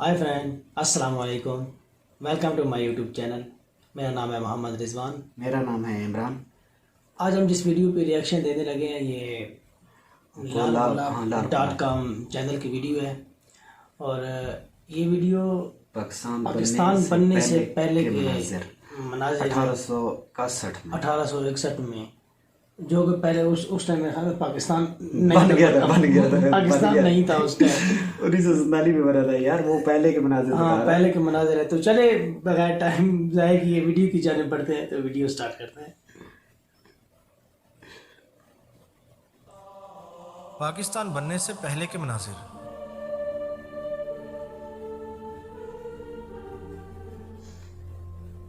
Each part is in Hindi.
हाय फ्रेंड, अस्सलाम वालेकुम। Welcome to my YouTube channel. मेरा नाम है मोहम्मद रिजवान। मेरा नाम है इमरान। आज हम जिस वीडियो पे रिएक्शन देने लगे हैं ये वो लाल लाल गुलाब हाँ लाल डॉट गुलाब कॉम चैनल की वीडियो है। और ये वीडियो पाकिस्तान बनने से पहले के के मनाजिर मनाजिर 1861 में 1861 में, जो कि पहले उस टाइम में ख्याल पाकिस्तान बन गया था पाकिस्तान नहीं था उस टाइम। 1947 में बना था यार, वो पहले के मनाजिर हाँ, बता पहले के मनाजिर है। तो चले बगैर टाइम जाए कि ये वीडियो की जाने पड़ते हैं, तो वीडियो स्टार्ट करते हैं। पाकिस्तान बनने से पहले के मनाजिर।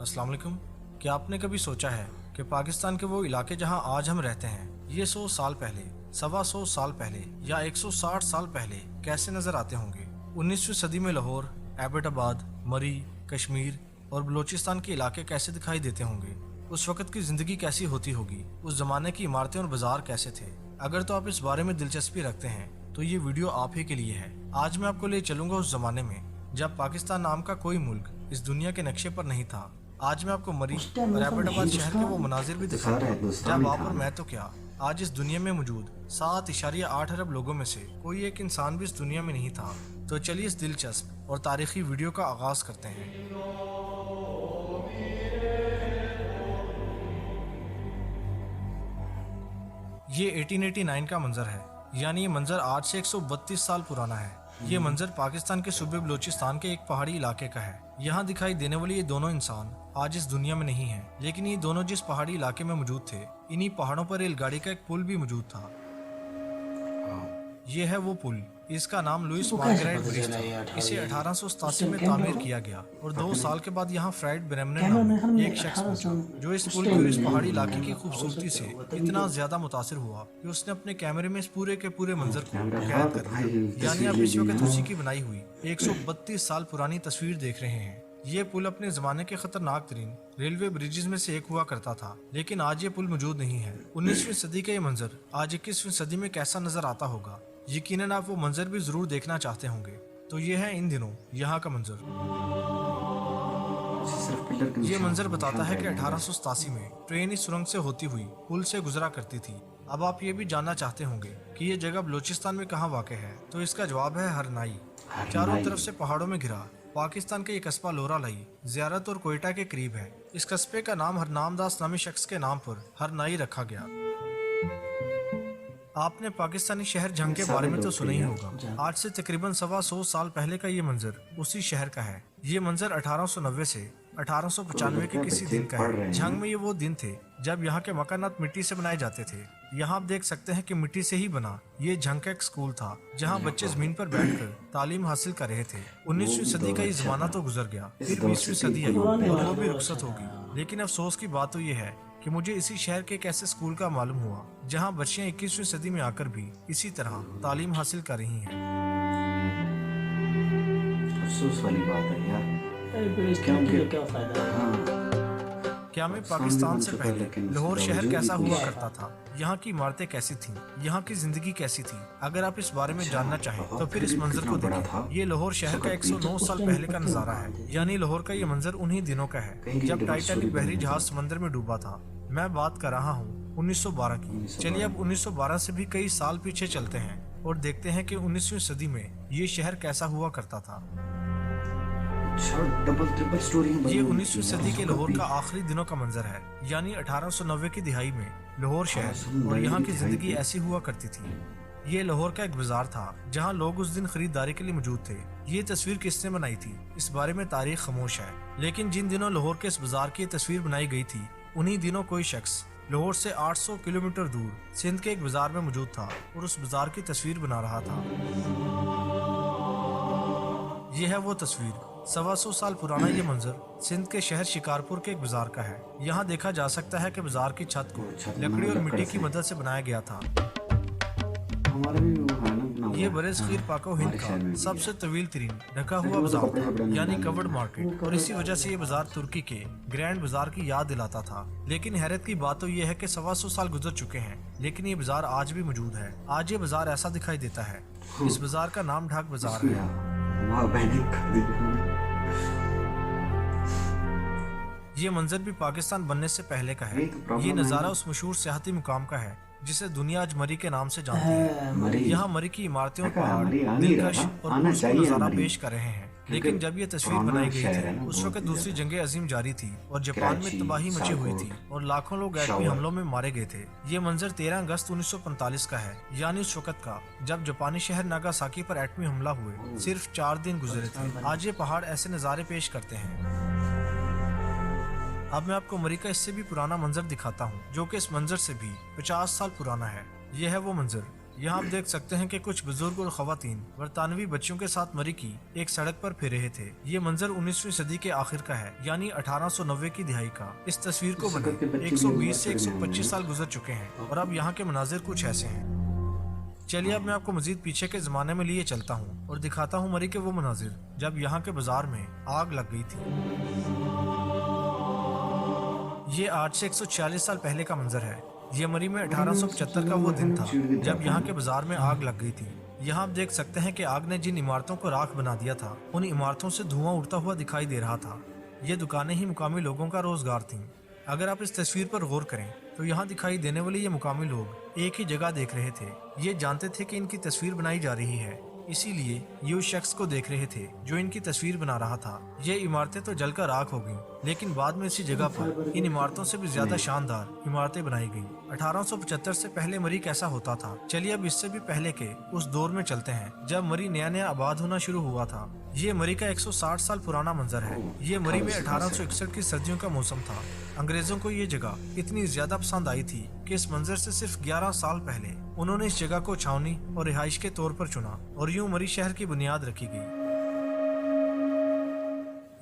अस्सलाम वालेकुम। क्या आपने कभी सोचा है कि पाकिस्तान के वो इलाके जहां आज हम रहते हैं, ये 100 साल पहले, 125 साल पहले या 160 साल पहले कैसे नजर आते होंगे? 19वीं सदी में लाहौर, एबटाबाद, मरी, कश्मीर और बलूचिस्तान के इलाके कैसे दिखाई देते होंगे? उस वक्त की जिंदगी कैसी होती होगी? उस जमाने की इमारतें और बाजार कैसे थे? अगर तो आप इस बारे में दिलचस्पी रखते हैं तो ये वीडियो आप ही के लिए है। आज मैं आपको ले चलूंगा उस जमाने में जब पाकिस्तान नाम का कोई मुल्क इस दुनिया के नक्शे पर नहीं था। आज मैं आपको मरी और एबटाबाद शहर के वो मनाजिर भी दिखाऊंगा जब आप और मैं तो क्या, आज इस दुनिया में मौजूद 7.8 अरब लोगों में से कोई एक इंसान भी इस दुनिया में नहीं था। तो चलिए इस दिलचस्प और तारीखी वीडियो का आगाज करते हैं। ये 1889 का मंजर है, यानी ये मंजर आज से 132 साल पुराना है। ये मंजर पाकिस्तान के सूबे बलूचिस्तान के एक पहाड़ी इलाके का है। यहाँ दिखाई देने वाले ये दोनों इंसान आज इस दुनिया में नहीं हैं, लेकिन ये दोनों जिस पहाड़ी इलाके में मौजूद थे, इन्हीं पहाड़ों पर रेलगाड़ी का एक पुल भी मौजूद था। ये है वो पुल, इसका नाम लुइस मार्गरेट ब्रिज था। इसे 1887 में तामीर किया गया और 2 साल के बाद यहाँ फ्रेड ब्रेमनन नाम एक शख्स पहुंचा, जो इस पुल की इस पहाड़ी इलाके की खूबसूरती से इतना ज्यादा मुतासिर हुआ कि उसने अपने कैमरे में इस पूरे के पूरे मंजर को कैद कर दिया। यानी आप इस वक्त उसी की बनाई हुई 132 साल पुरानी तस्वीर देख रहे हैं। ये पुल अपने जमाने के खतरनाक तरीन रेलवे ब्रिजेस में से एक हुआ करता था, लेकिन आज ये पुल मौजूद नहीं है। 19वीं सदी का ये मंजर आज 21वीं सदी में कैसा नजर आता होगा? यकीनन आप वो मंजर भी जरूर देखना चाहते होंगे। तो ये है इन दिनों यहाँ का मंजर। ये मंजर बताता है कि 1887 में ट्रेन इस सुरंग से होती हुई पुल से गुजरा करती थी। अब आप ये भी जानना चाहते होंगे कि ये जगह बलूचिस्तान में कहाँ वाक़ है, तो इसका जवाब है हरनाई। चारों तरफ से पहाड़ों में घिरा पाकिस्तान का ये कस्बा लोरालाई ज़ियारत और कोयटा के करीब है। इस कस्बे का नाम हरनामदास नामी शख्स के नाम पर हरनाई रखा गया। आपने पाकिस्तानी शहर जंग के बारे में तो सुना ही होगा। आज से तकरीबन 125 साल पहले का ये मंजर उसी शहर का है। ये मंजर 1890 से 1895 के किसी दिन का है। जंग में ये वो दिन थे जब यहाँ के मकानात मिट्टी से बनाए जाते थे। यहाँ आप देख सकते हैं कि मिट्टी से ही बना ये जंग का एक स्कूल था, जहाँ बच्चे जमीन पर बैठकर तालीम हासिल कर रहे थे। 19वीं सदी का ये जमाना तो गुजर गया, फिर 20वीं सदी आई और वो भी रुखसत होगी। लेकिन अफसोस की बात तो ये है कि मुझे इसी शहर के एक ऐसे स्कूल का मालूम हुआ जहां बच्चियां 21वीं सदी में आकर भी इसी तरह तालीम हासिल कर रही हैं। अफसोस वाली बात है यार। क्या फायदा? क्या में पाकिस्तान से पहले लाहौर शहर कैसा हुआ करता था? यहाँ की इमारतें कैसी थीं? यहाँ की जिंदगी कैसी थी? अगर आप इस बारे में जानना चाहें तो फिर इस मंजर को देखें। ये लाहौर शहर का 109 साल पहले का नजारा है। यानी लाहौर का ये मंजर उन्हीं दिनों का है जब टाइटैनिक बहरी जहाज समंदर में डूबा था। मैं बात कर रहा हूँ 1912 की। चलिए अब 1912 से भी कई साल पीछे चलते हैं और देखते हैं कि 19वीं सदी में ये शहर कैसा हुआ करता था। ये 19वीं सदी के लाहौर का आखिरी दिनों का मंजर है, यानी 1890 की दिहाई में लाहौर शहर और यहाँ की जिंदगी ऐसी हुआ करती थी। ये लाहौर का एक बाजार था जहाँ लोग उस दिन खरीदारी के लिए मौजूद थे। ये तस्वीर किसने बनाई थी इस बारे में तारीख खामोश है, लेकिन जिन दिनों लाहौर के इस बाजार की तस्वीर बनाई गई थी, उन्हीं दिनों कोई शख्स लाहौर से 800 किलोमीटर दूर सिंध के एक बाजार में मौजूद था और उस बाजार की तस्वीर बना रहा था। ये है वो तस्वीर। 125 साल पुराना ये मंजर सिंध के शहर शिकारपुर के एक बाजार का है। यहाँ देखा जा सकता है कि बाजार की छत को लकड़ी और मिट्टी की मदद से बनाया गया था। ये बरे-सगीर पाको हिंद का सबसे तवील तरीन ढका हुआ बाजार था, यानी कवर्ड मार्केट, और इसी वजह से ये बाजार तुर्की के ग्रैंड बाजार की याद दिलाता था। लेकिन हैरत की बात तो ये है कि 125 साल गुजर चुके हैं, लेकिन ये बाजार आज भी मौजूद है। आज ये बाजार ऐसा दिखाई देता है। इस बाजार का नाम ढाक बाजार है। वहाँ बैनिंग कर दी उन्होंने। ये मंजर भी पाकिस्तान बनने से पहले का है। यही तो problem ये है नज़ारा ना। उस मशहूर सियाहती मुकाम का है जिसे दुनिया आज मरी के नाम से जानती है। मरी यहाँ मरी की इमारतें और देखा, पहाड़ मरी आ नहीं रहा दिलकश था, और आना पुरस्कार चाहिए नज़ारा मरी। पेश कर रहे हैं। क्योंकि लेकिन जब ये तस्वीर पुराना बनाई गई शहर है थी ना, उस बहुत वक्त ही दूसरी ज्यादा। जंग अजीम जारी थी और जापान में कराची, तबाही मची हुई थी सियालकोट, और लाखों लोग एटमी पेशावर। हमलों में मारे गए थे। ये मंजर 13 अगस्त 1945 का है, यानी उस वक्त का जब जापानी शहर नागासाकी पर एटमी हमला हुए सिर्फ 4 दिन गुजरे थे। आज ये पहाड़ ऐसे नज़ारे पेश करते हैं। अब मैं आपको मरी का इससे भी पुराना मंजर दिखाता हूँ जो कि इस मंजर से भी 50 साल पुराना है। यह है वो मंजर। यहाँ आप देख सकते हैं कि कुछ बुजुर्ग और खवातीन बरतानवी बच्चों के साथ मरी की एक सड़क पर फिर रहे थे। ये मंजर 19वीं सदी के आखिर का है, यानी 1890 की दिहाई का। इस तस्वीर को इस वक्त के बने बच्चे भी 120 से उम्र कर रहे 125 हैं। साल गुजर चुके हैं और अब यहाँ के मनाजिर कुछ ऐसे हैं। चलिए अब मैं आपको मजीद पीछे के जमाने में लिए चलता हूँ और दिखाता हूँ मरी के वो मनाजिर जब यहाँ के बाजार में आग लग गई थी। ये आज से 146 साल पहले का मंजर है। ये मरी में 1875 का वो दिन था जब यहाँ के बाजार में आग लग गई थी। यहाँ आप देख सकते हैं कि आग ने जिन इमारतों को राख बना दिया था उन इमारतों से धुआं उड़ता हुआ दिखाई दे रहा था। ये दुकानें ही मुकामी लोगों का रोजगार थीं। अगर आप इस तस्वीर पर गौर करें तो यहाँ दिखाई देने वाले ये मुकामी लोग एक ही जगह देख रहे थे। ये जानते थे कि इनकी तस्वीर बनाई जा रही है, इसीलिए ये उस शख्स को देख रहे थे जो इनकी तस्वीर बना रहा था। ये इमारतें तो जलकर राख हो गईं, लेकिन बाद में इसी जगह पर इन इमारतों से भी ज्यादा शानदार इमारतें बनाई गईं। 1875 से पहले मरी कैसा होता था, चलिए अब इससे भी पहले के उस दौर में चलते हैं जब मरी नया नया आबाद होना शुरू हुआ था। ये मरी का 160 साल पुराना मंजर है। ये मरी में 1861 की सर्दियों का मौसम था। अंग्रेजों को ये जगह इतनी ज्यादा पसंद आई थी कि इस मंजर से सिर्फ 11 साल पहले उन्होंने इस जगह को छावनी और रिहाइश के तौर पर चुना और यूं मरी शहर की बुनियाद रखी गई।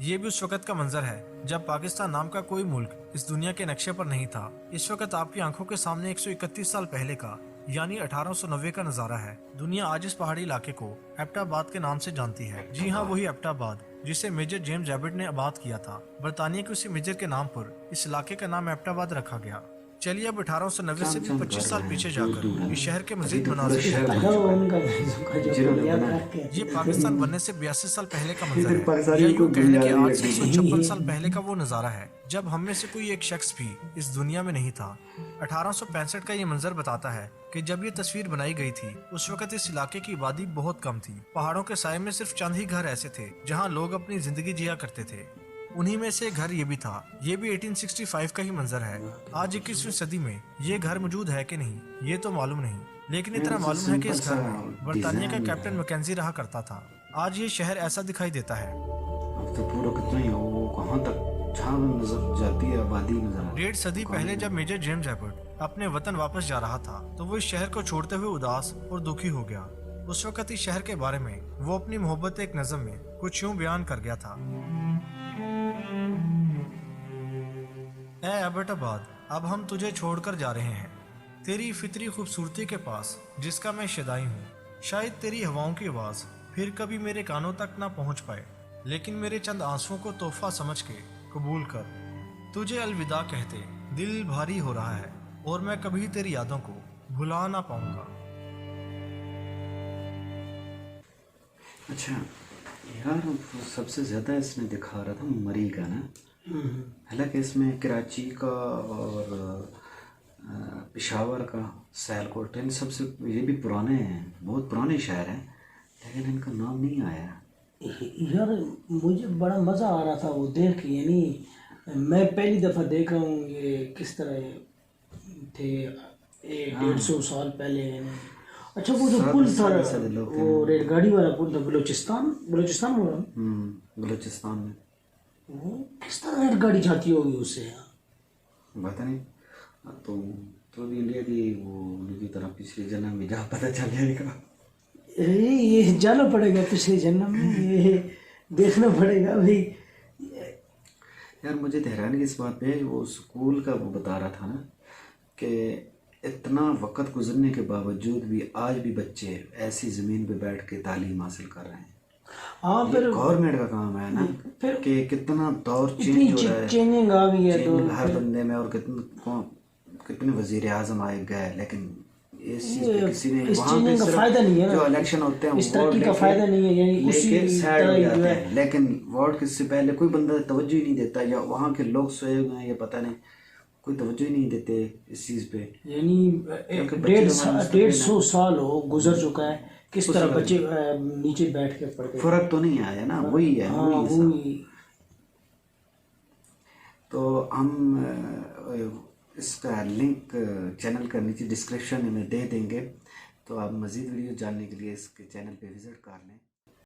ये भी उस वक्त का मंजर है जब पाकिस्तान नाम का कोई मुल्क इस दुनिया के नक्शे पर नहीं था। इस वक्त आपकी आंखों के सामने 131 साल पहले का यानी 1890 का नजारा है। दुनिया आज इस पहाड़ी इलाके को एबटाबाद के नाम से जानती है। जी हाँ, वही एबटाबाद जिसे मेजर जेम्स एबट ने आबाद किया था। बरतानिया के उसी मेजर के नाम पर इस इलाके का नाम एबटाबाद रखा गया। चलिए अब 1890 से भी 25 साल पीछे जाकर इस शहर के मजीद मनाजिर। ये पाकिस्तान बनने से 82 साल पहले का मंजर है। ये यूं कहने के आज से 156 साल पहले का वो नजारा है जब हम में से कोई एक शख्स भी इस दुनिया में नहीं था। 1865 का ये मंजर बताता है कि जब ये तस्वीर बनाई गई थी उस वक्त इस इलाके की आबादी बहुत कम थी। पहाड़ों के साए में सिर्फ चंद ही घर ऐसे थे जहाँ लोग अपनी जिंदगी जिया करते थे। उन्हीं में से एक घर ये भी था। ये भी 1865 का ही मंजर है। आज 21वीं सदी में ये घर मौजूद है कि नहीं ये तो मालूम नहीं, लेकिन इतना मालूम है कि इस घर में बरतानिया का कैप्टन मैकेंजी रहा करता था। आज ये शहर ऐसा दिखाई देता है। अब तो पूरा कितना ही वो कहाँ तक जहाँ नजर जाती है आबादी नजर। 1.5 सदी पहले जब मेजर जेम्स एबट अपने वतन वापस जा रहा था तो वो इस शहर को छोड़ते हुए उदास और दुखी हो गया। उस वक्त इस शहर के बारे में वो अपनी मोहब्बत एक नज़म में कुछ यूं बयान कर गया था। ऐ एबटाबाद, अब हम तुझे छोड़कर जा रहे हैं, तेरी फितरी खूबसूरती के पास जिसका मैं शदाई हूँ। शायद तेरी हवाओं की आवाज़ फिर कभी मेरे कानों तक ना पहुँच पाए, लेकिन मेरे चंद आंसुओं को तोहफा समझ के कबूल कर। तुझे अलविदा कहते दिल भारी हो रहा है और मैं कभी तेरी यादों को भुला ना पाऊंगा। अच्छा यार, सबसे ज्यादा इसमें दिखा रहा था मरी का ना, हालांकि इसमें कराची का और पेशावर का, सियालकोट, इन सबसे ये भी पुराने हैं, बहुत पुराने शहर हैं, लेकिन इनका नाम नहीं आया। यार मुझे बड़ा मज़ा आ रहा था वो देख के, यानी मैं पहली दफ़ा देख रहा हूँ ये किस तरह थे 150 साल पहले। यानी अच्छा वो जो पुल था वो रेलगाड़ी वाला पुल था बलूचिस्तान में हो रहा, बलूचिस्तान में वो किस तरह रेलगाड़ी जाती होगी उससे यार, पता नहीं। तो भी इंडिया की वो उनकी तरह पिछले जन्म में जा पता चल जाएगा। ये जाना पड़ेगा पिछले जन्म में, ये देखना पड़ेगा भाई। यार मुझे हैरानी की इस बात पे, वो स्कूल का वो बता रहा था ना कि इतना वक्त गुजरने के बावजूद भी आज भी बच्चे ऐसी ज़मीन पे बैठ के तालीम हासिल कर रहे हैं। हाँ, फिर गवर्नमेंट का काम है ना फिर कि कितना दौर चेंज हो रहा है, चेंजिंग आ गई है तो हर बंदे में, और कितने वजीर आजम आए गए, लेकिन इस चीज पे किसी ने इस वहाँ पे चीज़ का सिर्फ फायदा नहीं है ना, जो इलेक्शन होते हैं इस वोट तरक्की का लेके फायदा नहीं है, यानी उसी लेके साइड तरह हो ही जाते जो है। हैं, लेकिन वोट किससे पहले कोई बंदा तवज्जो ही नहीं देता, या वहाँ के लोग सोए हुए हैं या पता नहीं, कोई तवज्जो ही नहीं देते इस चीज पे। यानी क्योंकि बच्चे तो हमारे मुस्तकबिल हैं। 150 साल हो गुजर चुका है, किस तरह बच्चे नीचे बैठ के पढ़ते हैं। फर्क तो नहीं आया ना, वही है, हाँ वही है सब। वही। तो हम इसका लिंक चैनल का नीचे डिस्क्रिप्शन में दे देंगे, तो आप मज़ीद वीडियो जानने के लिए इसके चैनल पे विज़िट कर लें।